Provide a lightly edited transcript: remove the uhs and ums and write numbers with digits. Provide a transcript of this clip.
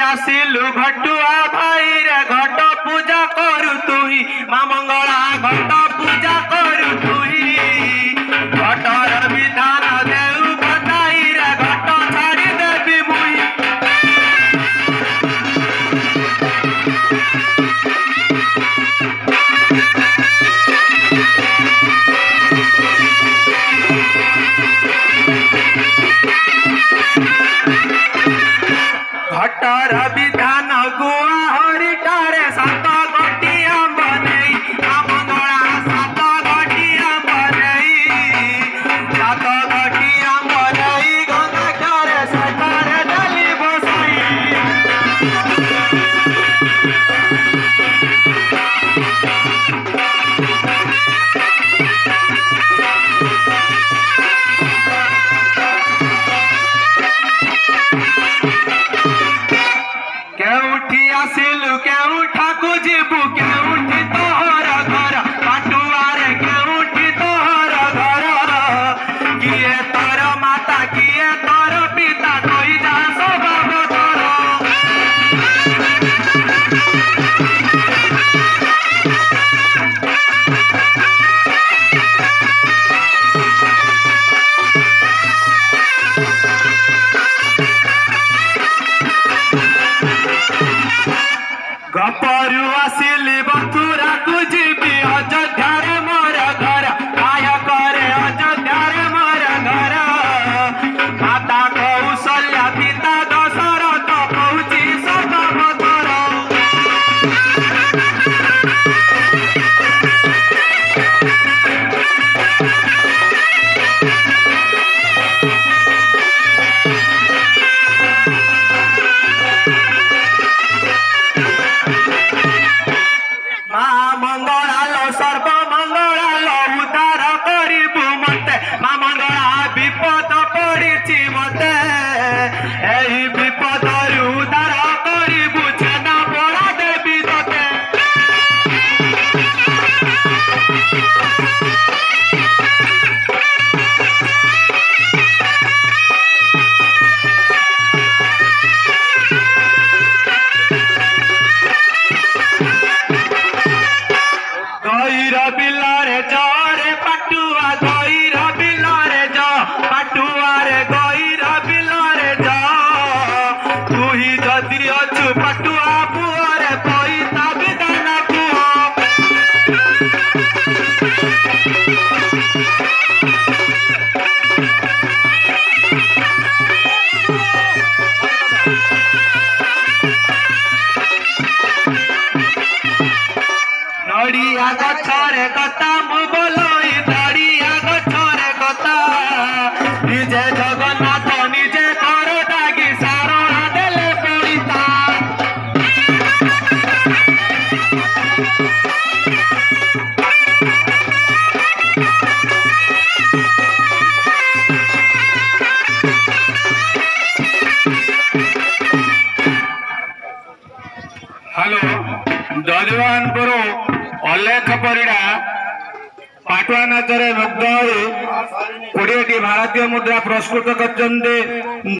आसिलु घटुआ भाई रे घट पूजा करू तुही माँ मंगला घट पूजा करू तुही घटर विधान देउ बताई रे घट छाड़ी देवी मुही घटर विधान गुआ हरिटारे सात गटिया बनेई मंगला सात गटिया बनेई सात गटिया बनेई गंगारे सतारे डाली बसाई केउठी आसिलु केउठा को जीबू केउठी तोहर घर पाटुआरे केउठी तोहर घर किए तोर माता किए तोर पिता कोई जा स्वभाव तोर गपरु आसिली बथुरा को जीवी अयोध्या रे मोर घर आय करे अयोध्या रे मोर घर माता कौशल्या पिता दशरथ पहुँची स्वभाव तोर मंगला सर्व मंगला उद्धार करू मते माँ मंगला विपद पड़ी मते यही विपद उद्धार करू छेना बड़ा देवी तते गईर बिलरे जरे पाटुआ गईर बिलरे ज पाटुआ रे गईर बिलरे ज तू ही जदि अछु पाटुआ पुआ रे पैता विधान पुआ नड़िया गछरे कथा मु बोलोई नड़िया गछरे कथा निजे जगन्नाथ निजे कर दागी सारणा देले पड़िता हेलो जजवानपुर अलेख परिड़ा पाटुआ नाचरे मुग्ध 20टी भारतीय मुद्रा प्रस्तुत कर